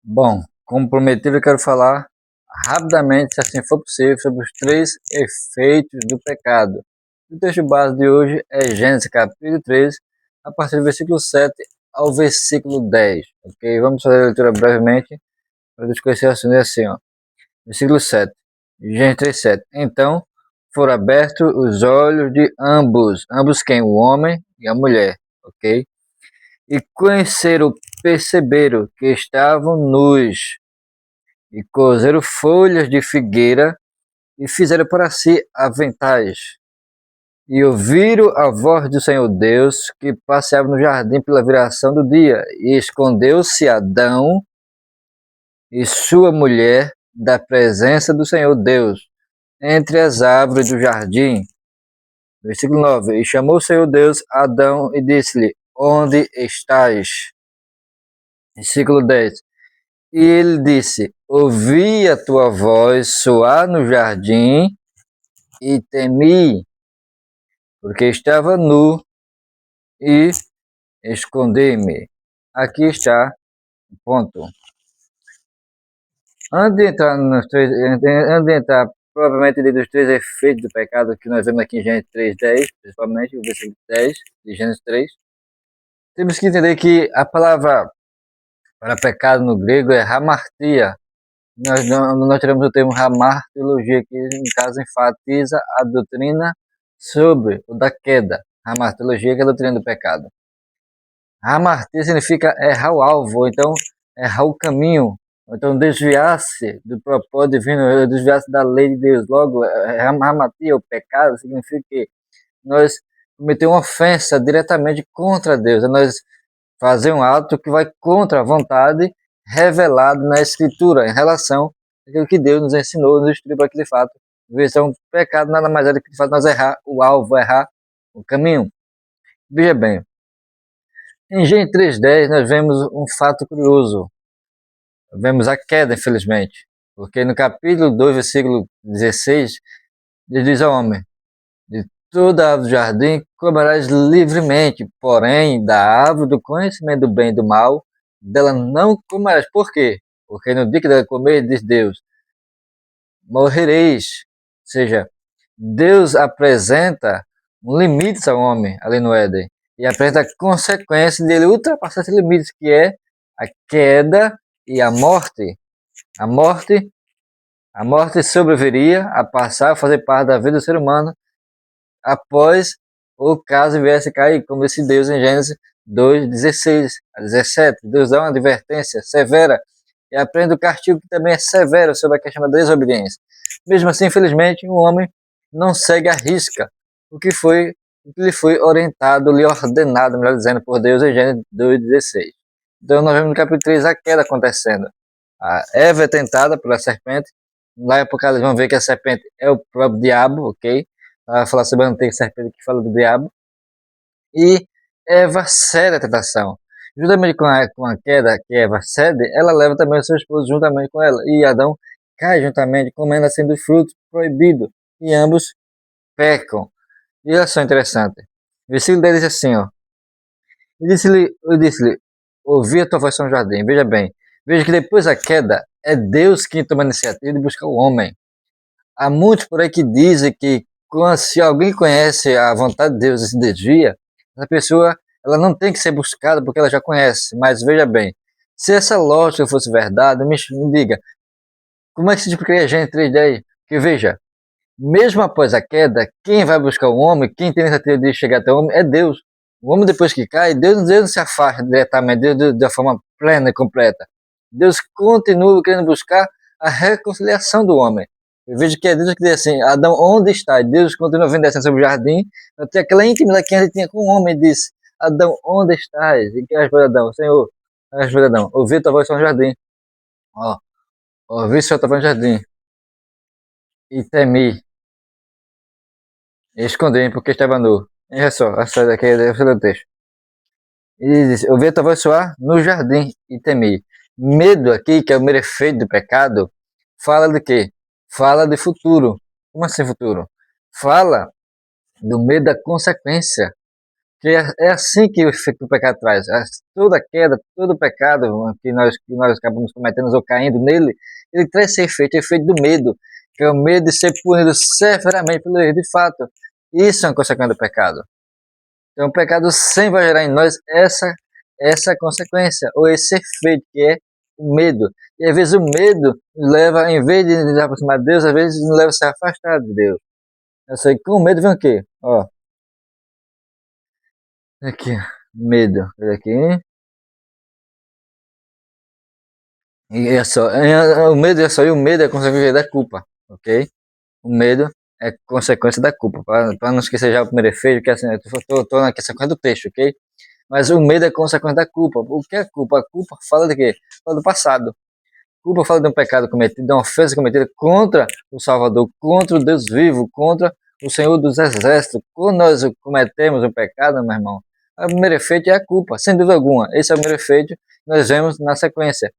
Bom, como prometido, eu quero falar rapidamente, se assim for possível, sobre os três efeitos do pecado. O texto base de hoje é Gênesis capítulo 3, a partir do versículo 7 ao versículo 10. Ok? Vamos fazer a leitura brevemente para discutir assim, ó. Versículo 7. Gênesis 3, 7. Então foram abertos os olhos de ambos. Ambos quem? O homem e a mulher. Ok? E conheceram, perceberam que estavam nus e cozeram folhas de figueira e fizeram para si aventais. E ouviram a voz do Senhor Deus que passeava no jardim pela viração do dia. E escondeu-se Adão e sua mulher da presença do Senhor Deus entre as árvores do jardim. Versículo 9. E chamou o Senhor Deus Adão e disse-lhe: Onde estás? Versículo 10. E ele disse: Ouvi a tua voz soar no jardim e temi, porque estava nu e escondi-me. Aqui está o ponto. Antes de entrar propriamente dos três efeitos do pecado que nós vemos aqui em Gênesis 3:10, principalmente o versículo 10 de Gênesis 3, temos que entender que a palavra para pecado no grego é hamartia. Nós teremos o termo hamartiologia, que no caso enfatiza a doutrina sobre o da queda. Hamartiologia, que é a doutrina do pecado. Hamartia significa errar o alvo, ou então errar o caminho, ou então desviar-se do propósito divino, desviar-se da lei de Deus. Logo, hamartia, o pecado, significa que nós cometemos uma ofensa diretamente contra Deus. É nós fazer um ato que vai contra a vontade revelada na Escritura em relação àquilo que Deus nos ensinou, nos instruiu para aquele fato. Então, pecado nada mais é do que de fato nós errar o alvo, errar o caminho. Veja bem, em Gênesis 3:10 nós vemos um fato curioso. Vemos a queda, infelizmente. Porque no capítulo 2, versículo 16, ele diz ao homem: De toda árvore do jardim comerás livremente, porém da árvore do conhecimento do bem e do mal, dela não comerás. Por quê? Porque no dia que dela comer, diz Deus, morrereis. Ou seja, Deus apresenta um limite ao homem ali no Éden e apresenta a consequência dele ultrapassar esse limite, que é a queda e a morte. A morte, a morte sobreviria a passar a fazer parte da vida do ser humano após o caso viesse a cair, como disse Deus em Gênesis 2:16 a 17. Deus dá uma advertência severa e aprende o castigo que também é severo sobre a questão da desobediência. Mesmo assim, infelizmente, o homem não segue a risca o que lhe foi orientado, lhe ordenado, melhor dizendo, por Deus em Gênesis 2:16. Então nós vemos no capítulo 3 a queda acontecendo. A Eva é tentada pela serpente. Lá em Apocalipse vamos ver que a serpente é o próprio diabo, ok? Vai falar sobre a antiga serpente que fala do diabo. E Eva cede à tentação. Juntamente com a queda que Eva cede, ela leva também o seu esposo juntamente com ela. E Adão cai juntamente, comendo assim do fruto proibido. E ambos pecam. E olha só interessante. O versículo 10 diz assim, ó. Eu disse-lhe, ouvi a tua voz no jardim. Veja bem, veja que depois da queda, é Deus quem toma a iniciativa de buscar o homem. Há muitos por aí que dizem que se alguém conhece a vontade de Deus e se desvia, essa pessoa ela não tem que ser buscada porque ela já conhece. Mas veja bem, se essa lógica fosse verdade, me diga, como é que se explicaria a gente 3D? Porque veja, mesmo após a queda, quem vai buscar o homem, quem tem a iniciativa de chegar até o homem é Deus. O homem depois que cai, Deus não se afasta diretamente, Deus da forma plena e completa. Deus continua querendo buscar a reconciliação do homem. Eu vejo que é Deus que diz assim, Adão, onde está? Deus continua vindo descendo sobre o jardim, até aquela intimidade que ele tinha com o homem, e disse, Adão, onde estás? E que responde Adão, Senhor, responde Adão, ouvi tua voz no jardim. Ó, ouvi sua voz no jardim, e temi, e escondi porque estava nu. Olha só, essa daqui é o texto. E diz, ouvi a tua voz soar no jardim e temi. Medo aqui, que é o primeiro efeito do pecado, fala de quê? Fala de futuro. Como assim futuro? Fala do medo da consequência. Que é assim que o pecado traz. Toda queda, todo pecado que nós acabamos cometendo ou caindo nele, ele traz esse efeito do medo, que é o medo de ser punido severamente pelo erro de fato. Isso é uma consequência do pecado. Então, o pecado sempre vai gerar em nós essa consequência, ou esse efeito, que é o medo. E às vezes o medo nos leva, em vez de nos aproximar de Deus, às vezes nos leva a se afastar de Deus. Eu sei que com medo vem o quê? Ó, aqui, medo. Olha aqui. E é só, o medo é só, e o medo é consequência da culpa, ok? O medo é consequência da culpa. Para não esquecer já o primeiro efeito, que é assim, eu tô na sequência do texto, ok? Mas o medo é consequência da culpa. O que é culpa? A culpa fala de quê? Fala do passado. Culpa fala de um pecado cometido, de uma ofensa cometida contra o Salvador, contra o Deus vivo, contra o Senhor dos Exércitos. Quando nós cometemos um pecado, meu irmão, o primeiro efeito é a culpa, sem dúvida alguma. Esse é o primeiro efeito que nós vemos na sequência.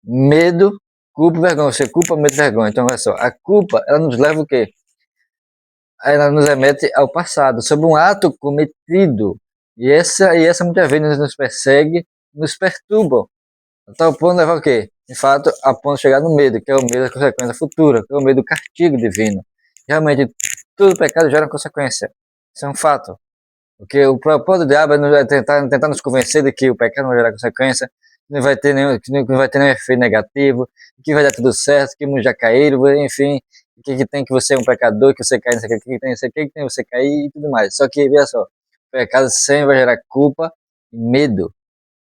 Medo, culpa e vergonha. Você culpa, medo e vergonha. Então, olha só, a culpa, ela nos leva o quê? Ela nos remete ao passado, sobre um ato cometido. E essa muitas vezes nos persegue, nos perturba. Então, o ponto de levar o quê? De fato, a ponto de chegar no medo, que é o medo da consequência futura, que é o medo do castigo divino. Realmente, todo pecado gera uma consequência. Isso é um fato. Porque o propósito do diabo é tentar nos convencer de que o pecado não vai gerar consequência, que não vai ter nenhum efeito negativo, que vai dar tudo certo, que muitos já caíram, enfim, que tem que você é um pecador, que você cai, não sei o que tem, não sei o que tem você cair e tudo mais. Só que, veja só, o pecado sempre vai gerar culpa e medo.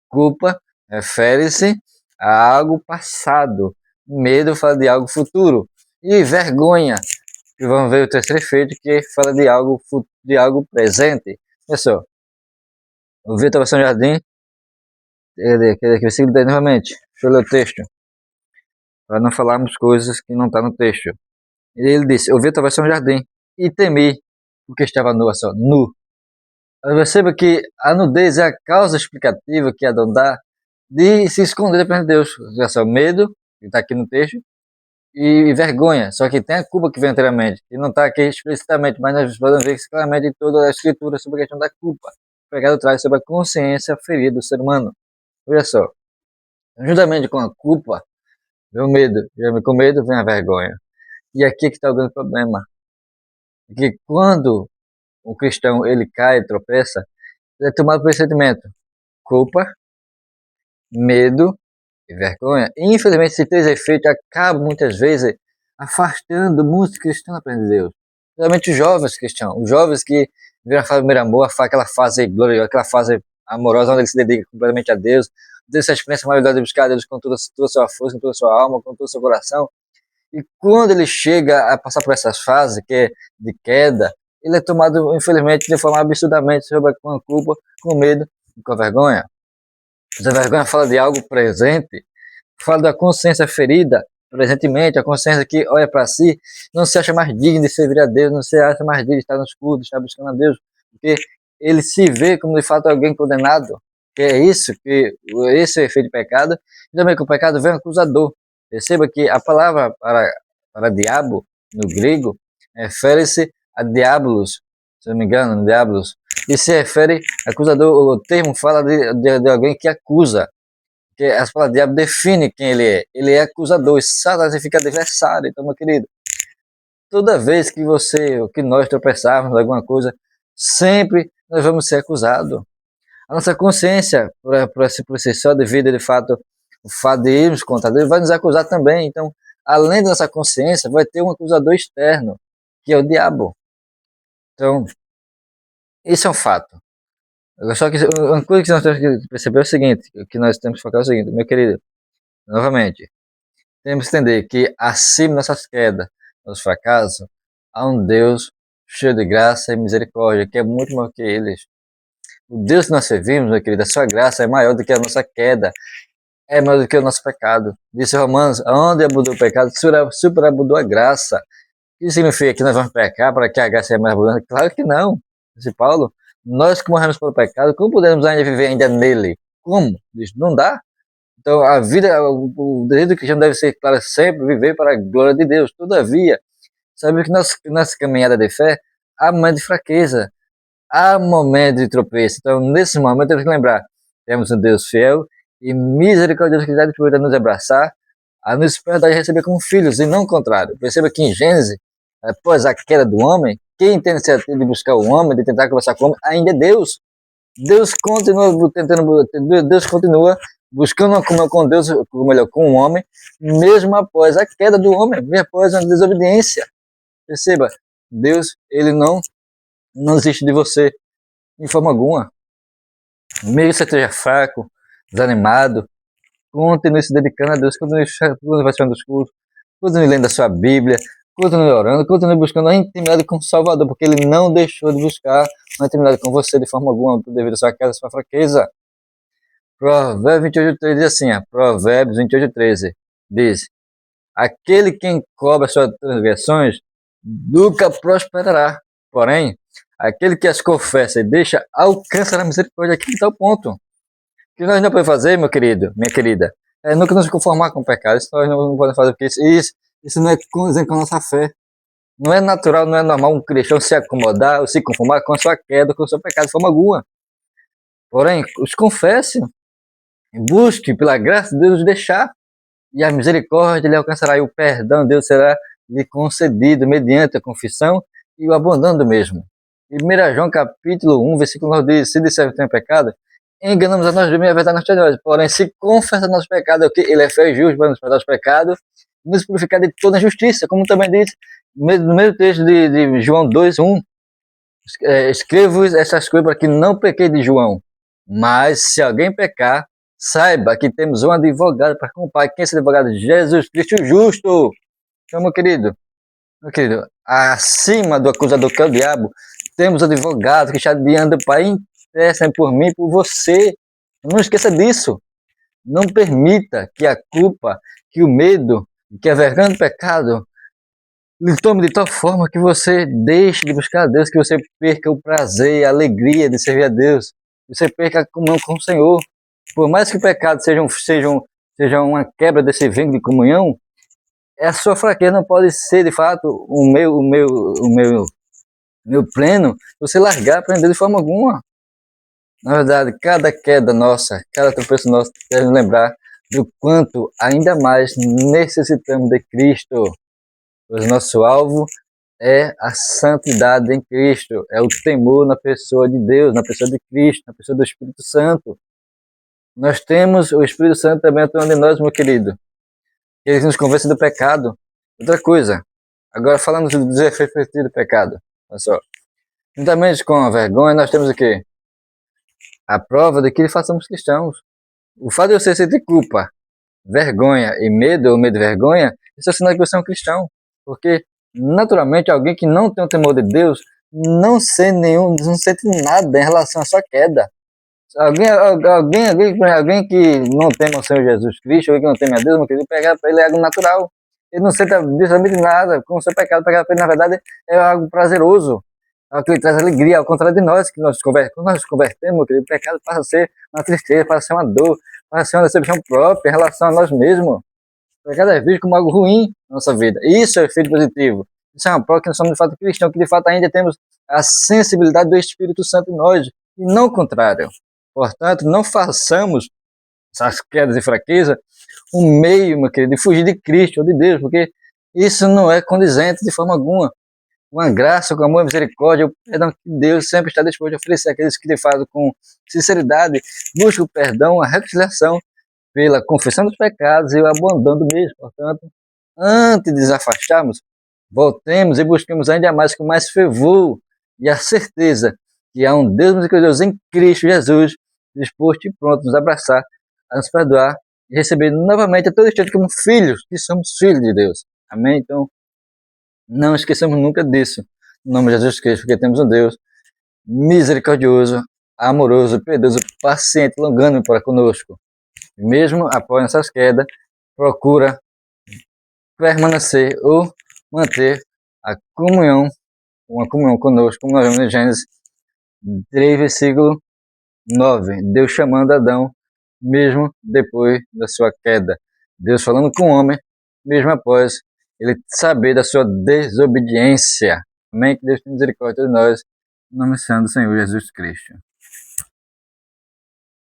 Culpa refere-se a algo passado, medo fala de algo futuro, e vergonha, que vamos ver o terceiro efeito, que fala de algo presente. Olha só, o Vitor São Jardim, aquele versículo 10 novamente, deixa eu ler o texto, para não falarmos coisas que não estão no texto. Ele disse, eu vi a São Jardim, e temi, porque estava nu, só, nu. Perceba que a nudez é a causa explicativa que Adão dá de se esconder perante Deus. Olha só, medo, que está aqui no texto, e vergonha. Só que tem a culpa que vem anteriormente, que não está aqui explicitamente, mas nós podemos ver claramente em toda a escritura sobre a questão da culpa. O pecado traz sobre a consciência ferida do ser humano. Olha só, juntamente com a culpa, vem o medo. E com medo vem a vergonha. E aqui é que está o grande problema. Que quando o cristão ele cai, tropeça, ele é tomado por esse sentimento. Culpa, medo e vergonha. E, infelizmente, esses três efeitos acabam muitas vezes afastando muitos cristãos da presença de Deus. Principalmente os jovens cristãos. Os jovens que viram a fase do primeiro amor, aquela fase gloriosa, aquela fase amorosa, onde eles se dedicam completamente a Deus. Tem essa experiência maravilhosa de buscar a Deus com toda a sua força, com toda a sua alma, com todo o seu coração. E quando ele chega a passar por essas fases, que é de queda, ele é tomado, infelizmente, de forma absurdamente com a culpa, com medo e com a vergonha. Essa vergonha fala de algo presente, fala da consciência ferida, presentemente, a consciência que olha para si, não se acha mais digno de servir a Deus, não se acha mais digno de estar nos cultos, de estar buscando a Deus, porque ele se vê como de fato alguém condenado, que é isso, que esse é o efeito de pecado, e também que o pecado vem acusador. Perceba que a palavra para diabo, no grego, refere-se a diabolos, se não me engano, diabolos, e se refere acusador, o termo fala de alguém que acusa, que as palavras diabo define quem ele é. Ele é acusador, e Satanás significa adversário. Então, meu querido, toda vez que você, ou que nós tropeçarmos em alguma coisa, sempre nós vamos ser acusados. A nossa consciência, por si só, devido de fato, o fato de irmos contra Deus, vai nos acusar também. Então, além da nossa consciência, vai ter um acusador externo, que é o diabo. Então, isso é um fato. Só que uma coisa que nós temos que perceber é o seguinte, que nós temos que focar é o seguinte, meu querido, novamente, temos que entender que acima dessas quedas, dos fracassos, há um Deus cheio de graça e misericórdia, que é muito maior que eles. O Deus que nós servimos, meu querido, a sua graça é maior do que a nossa queda, é maior do que o nosso pecado. Disse Romanos, onde abundou o pecado, superabundou a graça. Isso significa que nós vamos pecar para que a graça seja mais abundante? Claro que não. Disse Paulo, nós que morremos pelo pecado, como podemos ainda viver ainda nele? Como? Diz, não dá. Então, a vida, o desejo do cristão deve ser, claro, sempre viver para a glória de Deus. Todavia, sabe que nossa caminhada de fé há momentos de fraqueza. há momentos de tropeço. Então, nesse momento, temos que lembrar: temos um Deus fiel e misericordioso que está disposto a nos abraçar, a nos perdoar e receber como filhos, e não o contrário. Perceba que em Gênesis, após a queda do homem, quem tem a iniciativa de buscar o homem, de tentar conversar com o homem, ainda é Deus. Deus continua tentando, Deus continua buscando uma comunhão com Deus, ou melhor, com o homem, mesmo após a queda do homem, mesmo após a desobediência. Perceba, Deus, ele não desiste de você, de forma alguma. Mesmo que você esteja fraco, desanimado, continue se dedicando a Deus, continue participando dos cultos, continue lendo a sua Bíblia, continue orando, continue buscando a intimidade com o Salvador, porque ele não deixou de buscar uma intimidade com você de forma alguma, devido à sua queda, à sua fraqueza. Provérbios 28:13 diz assim, Provérbios 28:13 diz: aquele que encobre as suas transgressões nunca prosperará, porém, aquele que as confessa e deixa alcança a misericórdia. Aqui está o ponto. O que nós não podemos fazer, meu querido, minha querida, é nunca nos conformar com o pecado. Isso nós não podemos fazer, porque isso não é condizente com a nossa fé. Não é natural, não é normal um cristão se acomodar ou se conformar com a sua queda, com o seu pecado de forma alguma. Porém, os confesse, busque pela graça de Deus deixar, e a misericórdia lhe alcançará, e o perdão de Deus será lhe concedido mediante a confissão e o abandono do mesmo. Em 1 João capítulo 1, versículo 9 diz: se dissermos que temos pecado, enganamos a nós mesmos e a verdade não está em nós. Porém, se confessar nosso pecado, é o que ele é fiel e justo para nos perdoar os pecados e nos purificar de toda injustiça, como também diz no mesmo texto de João 2:1. Escrevo essas coisas para que não pequei de João. Mas se alguém pecar, saiba que temos um advogado para com o Pai. Quem é esse advogado? Jesus Cristo justo. Então, meu querido, acima do acusador que é o diabo, temos advogado que está diante do Pai, intercedem por mim e por você. Não esqueça disso. Não permita que a culpa, que o medo, que a vergonha do pecado lhe tome de tal forma que você deixe de buscar a Deus, que você perca o prazer e a alegria de servir a Deus. Você perca a comunhão com o Senhor. Por mais que o pecado seja uma quebra desse vínculo de comunhão, a sua fraqueza não pode ser, de fato, o meu pleno, você largar para Deus de forma alguma. Na verdade, cada queda nossa, cada tropeço nosso, deve nos lembrar do quanto ainda mais necessitamos de Cristo. Pois nosso alvo é a santidade em Cristo, é o temor na pessoa de Deus, na pessoa de Cristo, na pessoa do Espírito Santo. Nós temos o Espírito Santo também atuando em nós, meu querido. Ele nos convence do pecado. Outra coisa, agora falando dos efeitos do pecado, olha só. Juntamente com a vergonha, nós temos o quê? A prova de que façamos cristãos. O fato de você sentir culpa, vergonha e medo, ou medo e vergonha, isso é sinal que você é um cristão. Porque, naturalmente, alguém que não tem o temor de Deus não sente nada em relação à sua queda. Alguém que não teme ao Senhor Jesus Cristo, alguém que não teme a Deus, meu querido, o pecado para ele é algo natural. Ele não sente absolutamente nada com o seu pecado. O pecado para ele, na verdade, é algo prazeroso. É algo que lhe traz alegria, ao contrário de nós, que quando nós nos convertemos, meu querido, o pecado passa a ser uma tristeza, passa a ser uma dor, passa a ser uma decepção própria em relação a nós mesmos. O pecado é visto como algo ruim na nossa vida. Isso é o efeito positivo. Isso é uma prova que nós somos de fato cristãos, que de fato ainda temos a sensibilidade do Espírito Santo em nós, e não o contrário. Portanto, não façamos essas quedas e fraquezas um meio, meu querido, de fugir de Cristo ou de Deus, porque isso não é condizente de forma alguma. Uma graça, com amor e misericórdia, o perdão que Deus sempre está disposto a oferecer àqueles que de fato, com sinceridade, buscam o perdão, a reconciliação, pela confissão dos pecados e o abandono do mesmo. Portanto, antes de nos afastarmos, voltemos e busquemos ainda mais com mais fervor e a certeza que há um Deus misericordioso em Cristo Jesus, disposto e pronto a nos abraçar, a nos perdoar e receber novamente a todo instante como filhos, que somos filhos de Deus. Amém? Então, não esqueçamos nunca disso. Em nome de Jesus Cristo, porque temos um Deus misericordioso, amoroso, piedoso, paciente, longânimo para conosco. Mesmo após essas quedas, procura permanecer ou manter a comunhão, uma comunhão conosco, como nós vemos em Gênesis 3, versículo 9. Deus chamando Adão, mesmo depois da sua queda. Deus falando com o homem, mesmo após ele saber da sua desobediência. Amém? Que Deus tenha misericórdia de nós No nome santo do Senhor Jesus Cristo.